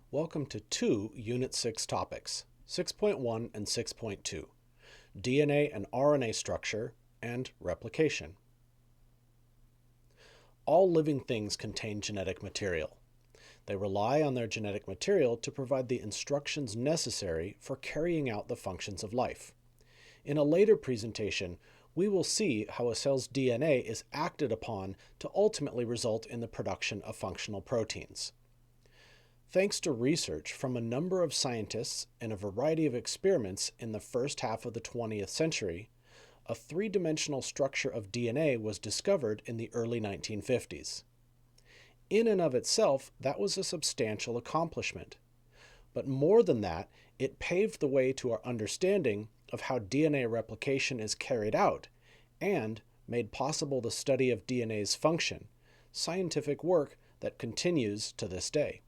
Welcome to two Unit 6 topics, 6.1 and 6.2, DNA and RNA structure and replication. All living things contain genetic material. They rely on their genetic material to provide the instructions necessary for carrying out the functions of life. In a later presentation, we will see how a cell's DNA is acted upon to ultimately result in the production of functional proteins. Thanks to research from a number of scientists in a variety of experiments in the first half of the 20th century, a three-dimensional structure of DNA was discovered in the early 1950s. In and of itself, that was a substantial accomplishment. But more than that, it paved the way to our understanding of how DNA replication is carried out and made possible the study of DNA's function, scientific work that continues to this day.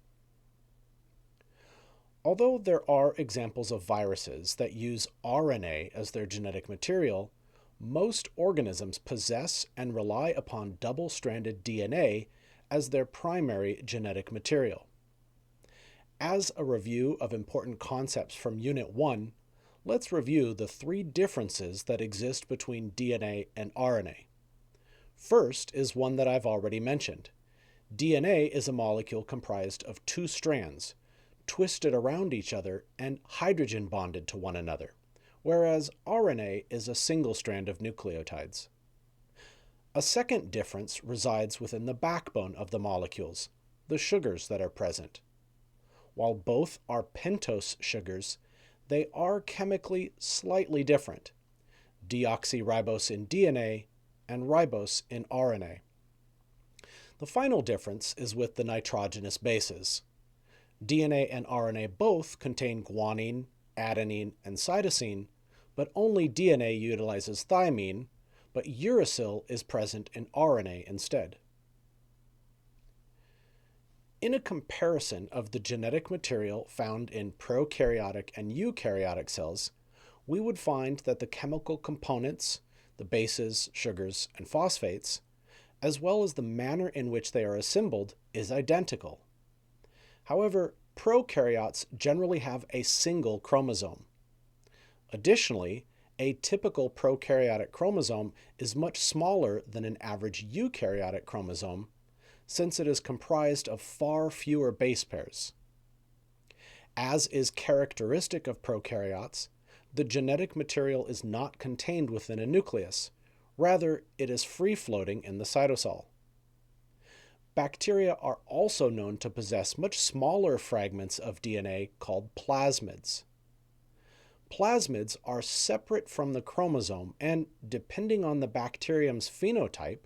Although there are examples of viruses that use RNA as their genetic material, most organisms possess and rely upon double-stranded DNA as their primary genetic material. As a review of important concepts from Unit 1, let's review the three differences that exist between DNA and RNA. First is one that I've already mentioned. DNA is a molecule comprised of two strands, twisted around each other and hydrogen bonded to one another, whereas RNA is a single strand of nucleotides. A second difference resides within the backbone of the molecules, the sugars that are present. While both are pentose sugars, they are chemically slightly different: deoxyribose in DNA and ribose in RNA. The final difference is with the nitrogenous bases. DNA and RNA both contain guanine, adenine, and cytosine, but only DNA utilizes thymine, but uracil is present in RNA instead. In a comparison of the genetic material found in prokaryotic and eukaryotic cells, we would find that the chemical components, the bases, sugars, and phosphates, as well as the manner in which they are assembled, is identical. However, prokaryotes generally have a single chromosome. Additionally, a typical prokaryotic chromosome is much smaller than an average eukaryotic chromosome, since it is comprised of far fewer base pairs. As is characteristic of prokaryotes, the genetic material is not contained within a nucleus. Rather, it is free-floating in the cytosol. Bacteria are also known to possess much smaller fragments of DNA called plasmids. Plasmids are separate from the chromosome and, depending on the bacterium's phenotype,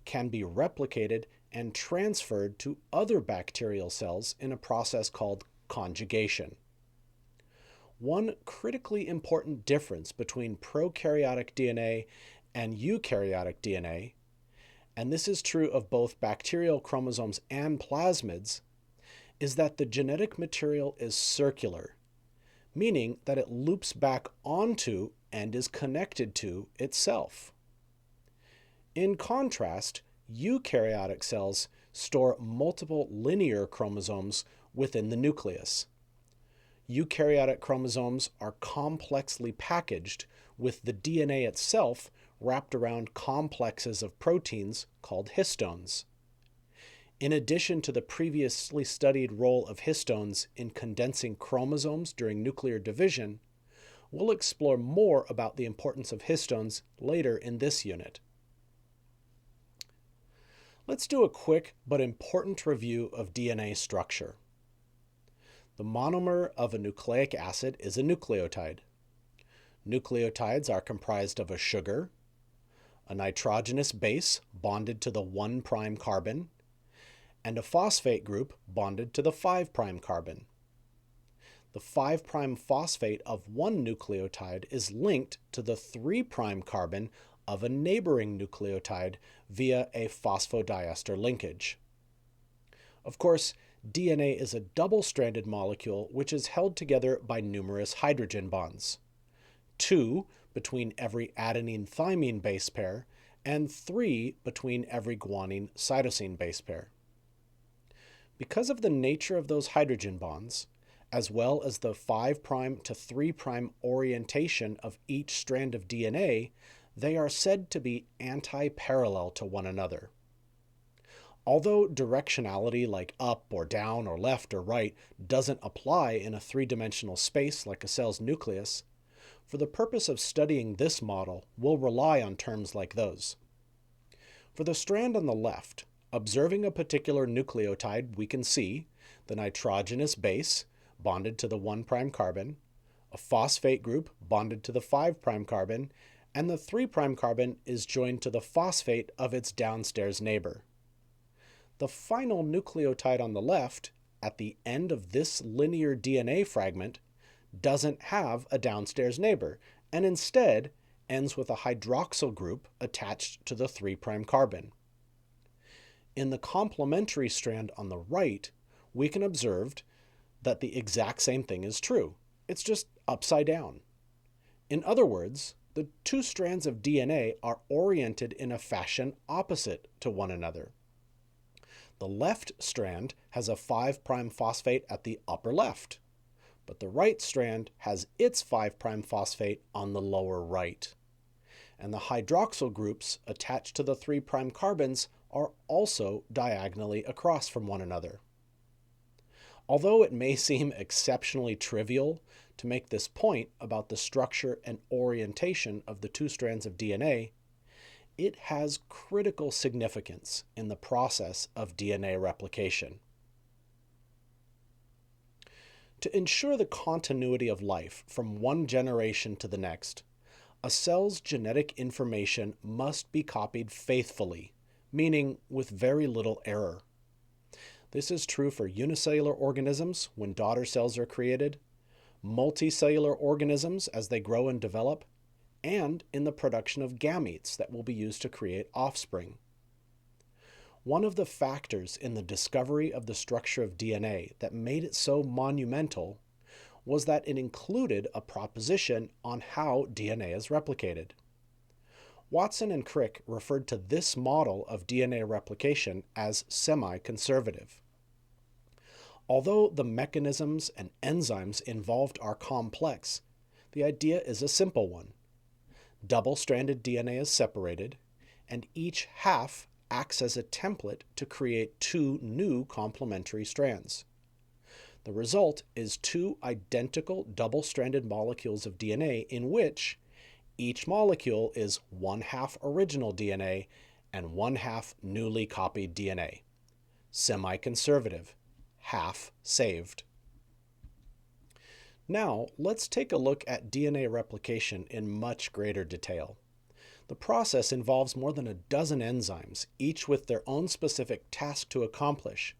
can be replicated and transferred to other bacterial cells in a process called conjugation. One critically important difference between prokaryotic DNA and eukaryotic DNA, and this is true of both bacterial chromosomes and plasmids, is that the genetic material is circular, meaning that it loops back onto and is connected to itself. In contrast, eukaryotic cells store multiple linear chromosomes within the nucleus. Eukaryotic chromosomes are complexly packaged, with the DNA itself wrapped around complexes of proteins called histones. In addition to the previously studied role of histones in condensing chromosomes during nuclear division, we'll explore more about the importance of histones later in this unit. Let's do a quick but important review of DNA structure. The monomer of a nucleic acid is a nucleotide. Nucleotides are comprised of a sugar, a nitrogenous base bonded to the 1' carbon, and a phosphate group bonded to the 5' carbon. The 5' phosphate of one nucleotide is linked to the 3' carbon of a neighboring nucleotide via a phosphodiester linkage. Of course, DNA is a double-stranded molecule which is held together by numerous hydrogen bonds: 2 between every adenine-thymine base pair, and 3 between every guanine-cytosine base pair. Because of the nature of those hydrogen bonds, as well as the 5' to 3' orientation of each strand of DNA, they are said to be anti-parallel to one another. Although directionality like up or down or left or right doesn't apply in a three-dimensional space like a cell's nucleus, for the purpose of studying this model, we'll rely on terms like those. For the strand on the left, observing a particular nucleotide, we can see the nitrogenous base bonded to the 1' carbon, a phosphate group bonded to the 5' carbon, and the 3' carbon is joined to the phosphate of its downstairs neighbor. The final nucleotide on the left, at the end of this linear DNA fragment, doesn't have a downstairs neighbor, and instead ends with a hydroxyl group attached to the 3' carbon. In the complementary strand on the right, we can observe that the exact same thing is true. It's just upside down. In other words, the two strands of DNA are oriented in a fashion opposite to one another. The left strand has a 5' phosphate at the upper left, but the right strand has its 5' phosphate on the lower right. And the hydroxyl groups attached to the 3' carbons are also diagonally across from one another. Although it may seem exceptionally trivial to make this point about the structure and orientation of the two strands of DNA, it has critical significance in the process of DNA replication. To ensure the continuity of life from one generation to the next, a cell's genetic information must be copied faithfully, meaning with very little error. This is true for unicellular organisms when daughter cells are created, multicellular organisms as they grow and develop, and in the production of gametes that will be used to create offspring. One of the factors in the discovery of the structure of DNA that made it so monumental was that it included a proposition on how DNA is replicated. Watson and Crick referred to this model of DNA replication as semi-conservative. Although the mechanisms and enzymes involved are complex, the idea is a simple one. Double-stranded DNA is separated, and each half acts as a template to create two new complementary strands. The result is two identical double-stranded molecules of DNA in which each molecule is 1/2 original DNA and 1/2 newly copied DNA. Semi-conservative, half saved. Now, let's take a look at DNA replication in much greater detail. The process involves more than a dozen enzymes, each with their own specific task to accomplish,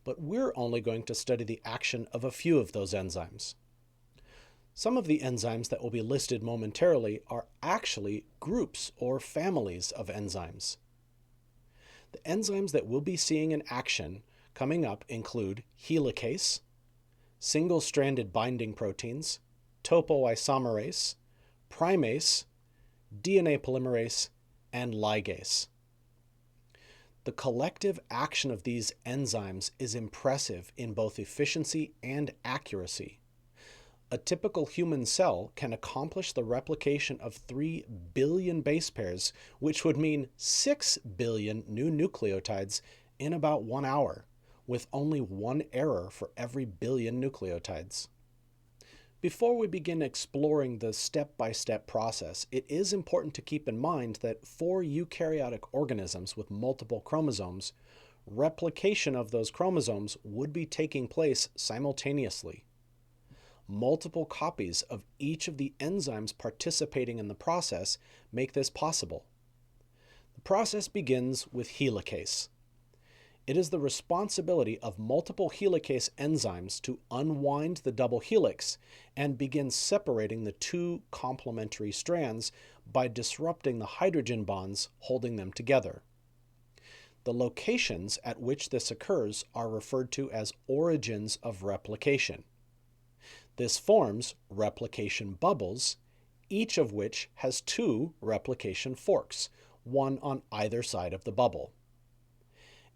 but we're only going to study the action of a few of those enzymes. Some of the enzymes that will be listed momentarily are actually groups or families of enzymes. The enzymes that we'll be seeing in action coming up include helicase, single-stranded binding proteins, topoisomerase, primase, DNA polymerase, and ligase. The collective action of these enzymes is impressive in both efficiency and accuracy. A typical human cell can accomplish the replication of 3 billion base pairs, which would mean 6 billion new nucleotides in about 1 hour, with only 1 error for every billion nucleotides. Before we begin exploring the step-by-step process, it is important to keep in mind that for eukaryotic organisms with multiple chromosomes, replication of those chromosomes would be taking place simultaneously. Multiple copies of each of the enzymes participating in the process make this possible. The process begins with helicase. It is the responsibility of multiple helicase enzymes to unwind the double helix and begin separating the two complementary strands by disrupting the hydrogen bonds holding them together. The locations at which this occurs are referred to as origins of replication. This forms replication bubbles, each of which has 2 replication forks, one on either side of the bubble.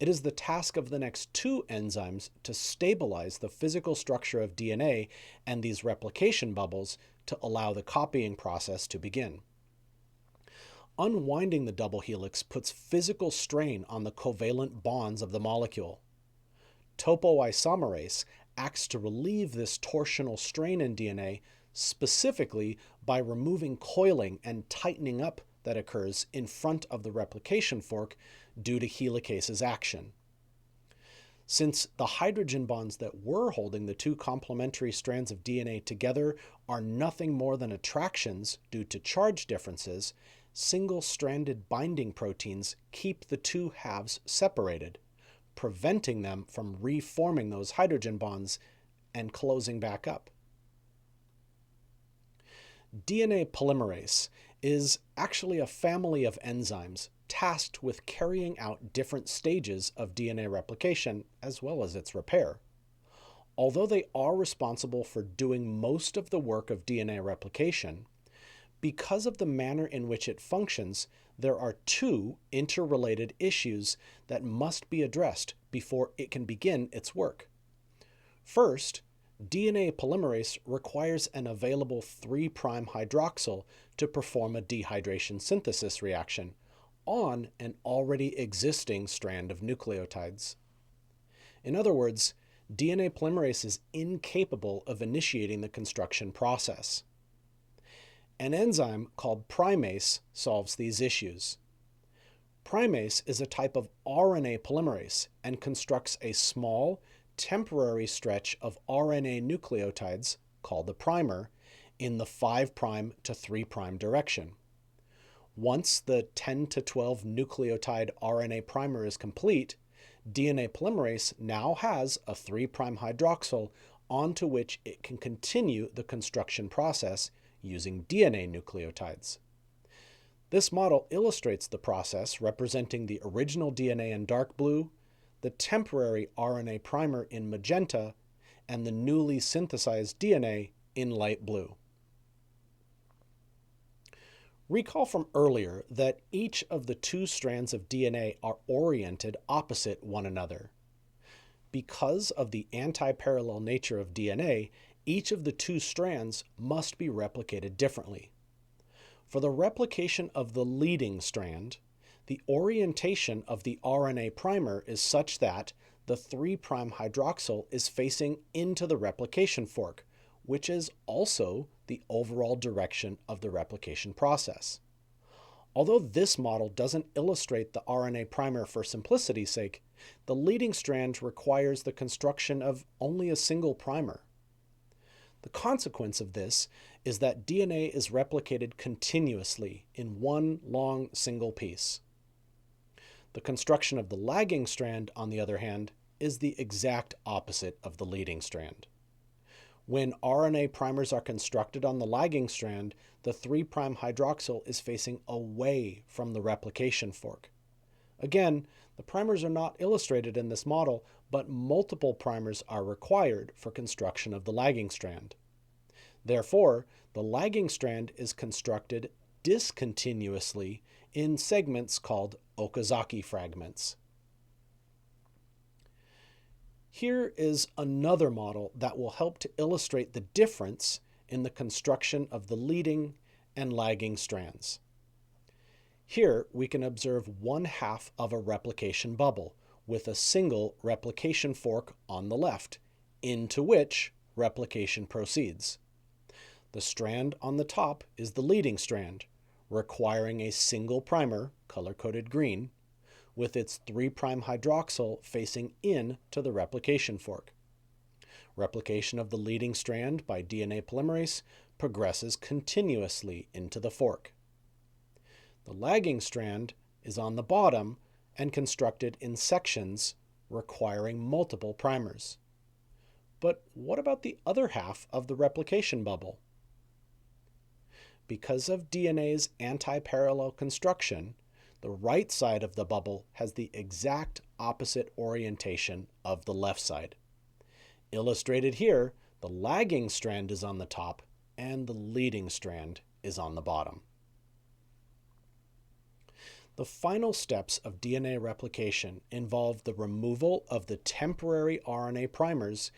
It is the task of the next two enzymes to stabilize the physical structure of DNA and these replication bubbles to allow the copying process to begin. Unwinding the double helix puts physical strain on the covalent bonds of the molecule. Topoisomerase acts to relieve this torsional strain in DNA specifically by removing coiling and tightening up that occurs in front of the replication fork due to helicase's action. Since the hydrogen bonds that were holding the two complementary strands of DNA together are nothing more than attractions due to charge differences, single-stranded binding proteins keep the two halves separated, preventing them from reforming those hydrogen bonds and closing back up. DNA polymerase is actually a family of enzymes tasked with carrying out different stages of DNA replication as well as its repair. Although they are responsible for doing most of the work of DNA replication, because of the manner in which it functions, there are two interrelated issues that must be addressed before it can begin its work. First, DNA polymerase requires an available 3' hydroxyl to perform a dehydration synthesis reaction on an already existing strand of nucleotides. In other words, DNA polymerase is incapable of initiating the construction process. An enzyme called primase solves these issues. Primase is a type of RNA polymerase and constructs a small, temporary stretch of RNA nucleotides, called the primer, in the 5' to 3' direction. Once the 10 to 12 nucleotide RNA primer is complete, DNA polymerase now has a 3' hydroxyl onto which it can continue the construction process using DNA nucleotides. This model illustrates the process representing the original DNA in dark blue, the temporary RNA primer in magenta, and the newly synthesized DNA in light blue. Recall from earlier that each of the two strands of DNA are oriented opposite one another. Because of the anti-parallel nature of DNA, each of the two strands must be replicated differently. For the replication of the leading strand, the orientation of the RNA primer is such that the 3' hydroxyl is facing into the replication fork, which is also the overall direction of the replication process. Although this model doesn't illustrate the RNA primer for simplicity's sake, the leading strand requires the construction of only a single primer. The consequence of this is that DNA is replicated continuously in one long single piece. The construction of the lagging strand, on the other hand, is the exact opposite of the leading strand. When RNA primers are constructed on the lagging strand, the 3' hydroxyl is facing away from the replication fork. Again, the primers are not illustrated in this model, but multiple primers are required for construction of the lagging strand. Therefore, the lagging strand is constructed discontinuously in segments called Okazaki fragments. Here is another model that will help to illustrate the difference in the construction of the leading and lagging strands. Here we can observe 1/2 of a replication bubble with a single replication fork on the left, into which replication proceeds. The strand on the top is the leading strand, requiring a single primer, color-coded green, with its 3' hydroxyl facing in to the replication fork. Replication of the leading strand by DNA polymerase progresses continuously into the fork. The lagging strand is on the bottom and constructed in sections requiring multiple primers. But what about the other half of the replication bubble? Because of DNA's anti-parallel construction, the right side of the bubble has the exact opposite orientation of the left side. Illustrated here, the lagging strand is on the top and the leading strand is on the bottom. The final steps of DNA replication involve the removal of the temporary RNA primers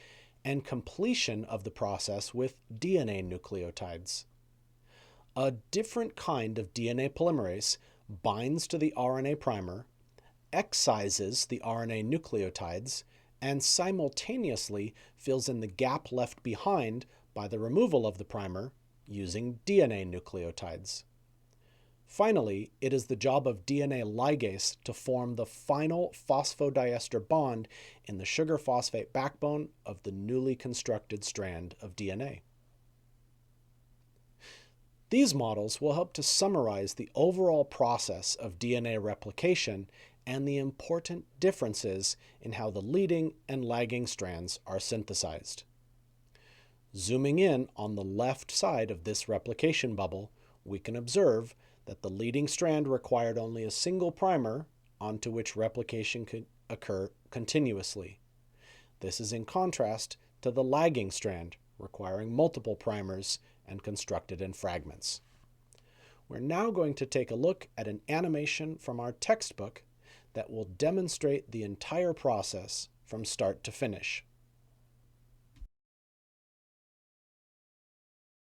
and completion of the process with DNA nucleotides. A different kind of DNA polymerase binds to the RNA primer, excises the RNA nucleotides, and simultaneously fills in the gap left behind by the removal of the primer using DNA nucleotides. Finally, it is the job of DNA ligase to form the final phosphodiester bond in the sugar phosphate backbone of the newly constructed strand of DNA. These models will help to summarize the overall process of DNA replication and the important differences in how the leading and lagging strands are synthesized. Zooming in on the left side of this replication bubble, we can observe that the leading strand required only a single primer onto which replication could occur continuously. This is in contrast to the lagging strand requiring multiple primers and constructed in fragments. We're now going to take a look at an animation from our textbook that will demonstrate the entire process from start to finish.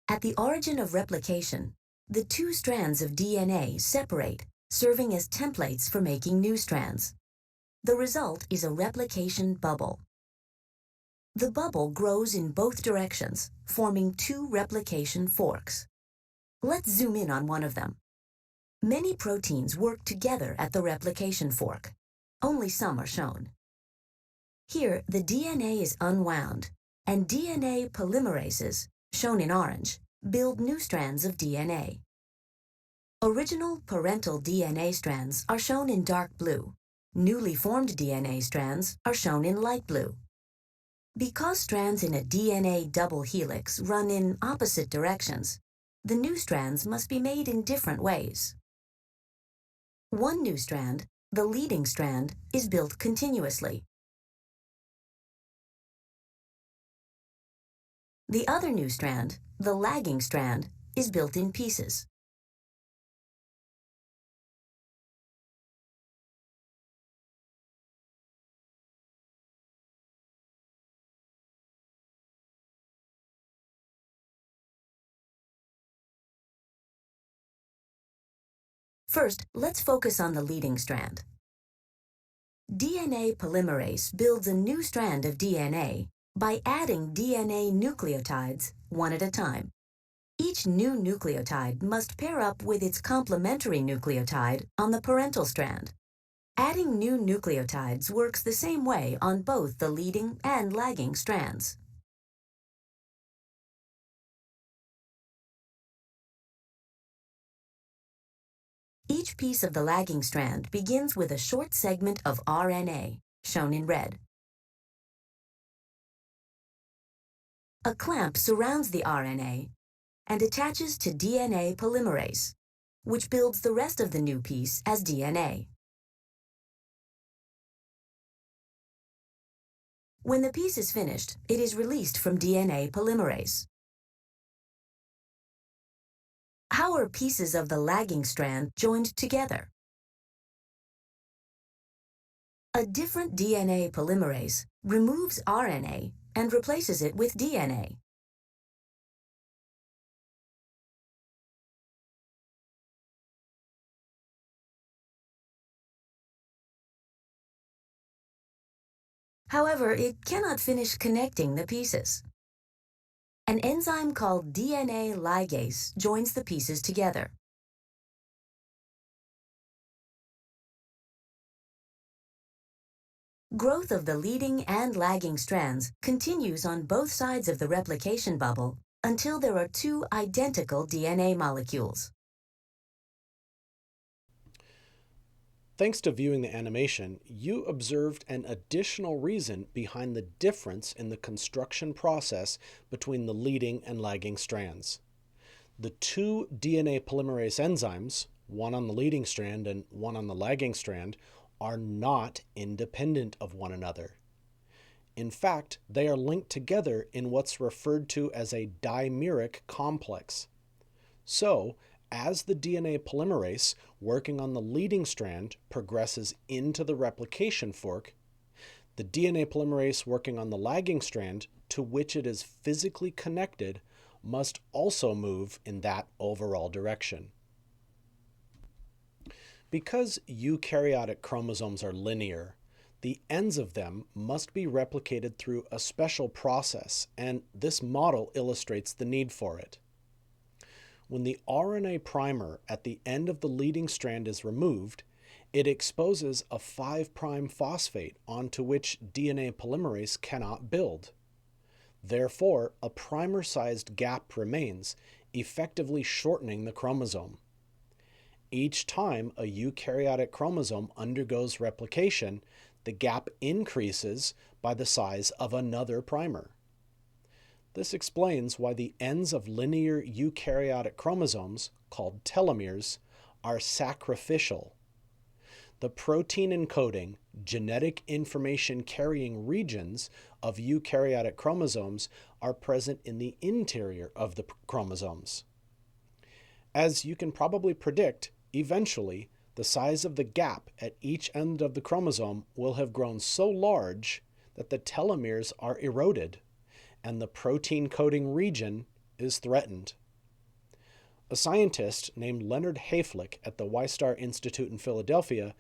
At the origin of replication, the two strands of DNA separate, serving as templates for making new strands. The result is a replication bubble. The bubble grows in both directions, forming two replication forks. Let's zoom in on one of them. Many proteins work together at the replication fork. Only some are shown. Here, the DNA is unwound, and DNA polymerases, shown in orange, build new strands of DNA. Original parental DNA strands are shown in dark blue. Newly formed DNA strands are shown in light blue. Because strands in a DNA double helix run in opposite directions, the new strands must be made in different ways. One new strand, the leading strand, is built continuously. The other new strand, the lagging strand, is built in pieces. First, let's focus on the leading strand. DNA polymerase builds a new strand of DNA by adding DNA nucleotides one at a time. Each new nucleotide must pair up with its complementary nucleotide on the parental strand. Adding new nucleotides works the same way on both the leading and lagging strands. Each piece of the lagging strand begins with a short segment of RNA, shown in red. A clamp surrounds the RNA and attaches to DNA polymerase, which builds the rest of the new piece as DNA. When the piece is finished, it is released from DNA polymerase. How are pieces of the lagging strand joined together? A different DNA polymerase removes RNA and replaces it with DNA. However, it cannot finish connecting the pieces. An enzyme called DNA ligase joins the pieces together. Growth of the leading and lagging strands continues on both sides of the replication bubble until there are two identical DNA molecules. Thanks to viewing the animation, you observed an additional reason behind the difference in the construction process between the leading and lagging strands. The two DNA polymerase enzymes, one on the leading strand and one on the lagging strand, are not independent of one another. In fact, they are linked together in what's referred to as a dimeric complex. So, As the DNA polymerase working on the leading strand progresses into the replication fork, the DNA polymerase working on the lagging strand to which it is physically connected must also move in that overall direction. Because eukaryotic chromosomes are linear, the ends of them must be replicated through a special process, and this model illustrates the need for it. When the RNA primer at the end of the leading strand is removed, it exposes a 5' phosphate onto which DNA polymerase cannot build. Therefore, a primer-sized gap remains, effectively shortening the chromosome. Each time a eukaryotic chromosome undergoes replication, the gap increases by the size of another primer. This explains why the ends of linear eukaryotic chromosomes, called telomeres, are sacrificial. The protein encoding, genetic information carrying regions of eukaryotic chromosomes are present in the interior of the chromosomes. As you can probably predict, eventually, the size of the gap at each end of the chromosome will have grown so large that the telomeres are eroded and the protein coding region is threatened. A scientist named Leonard Hayflick at the Wistar Institute in Philadelphia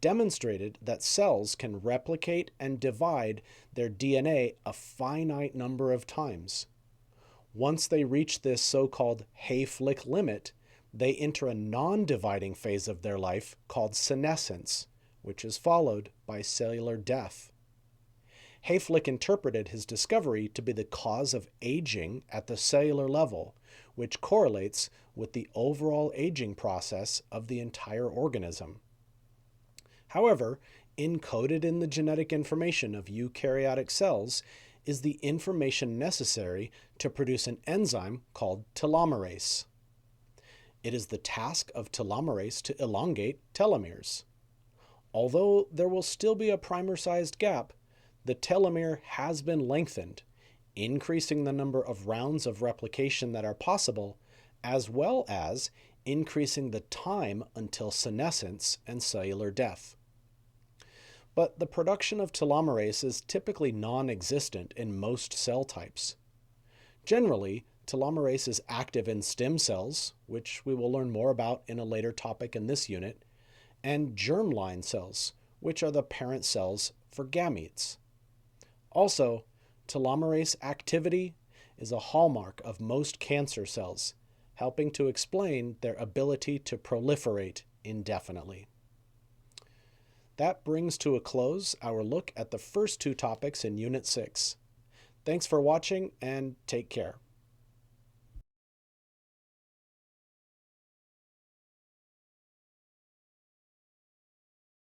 demonstrated that cells can replicate and divide their DNA a finite number of times. Once they reach this so-called Hayflick limit, they enter a non-dividing phase of their life called senescence, which is followed by cellular death. Hayflick interpreted his discovery to be the cause of aging at the cellular level, which correlates with the overall aging process of the entire organism. However, encoded in the genetic information of eukaryotic cells is the information necessary to produce an enzyme called telomerase. It is the task of telomerase to elongate telomeres. Although there will still be a primer-sized gap, the telomere has been lengthened, increasing the number of rounds of replication that are possible, as well as increasing the time until senescence and cellular death. But the production of telomerase is typically non-existent in most cell types. Generally, telomerase is active in stem cells, which we will learn more about in a later topic in this unit, and germline cells, which are the parent cells for gametes. Also, telomerase activity is a hallmark of most cancer cells, helping to explain their ability to proliferate indefinitely. That brings to a close our look at the first two topics in Unit 6. Thanks for watching and take care.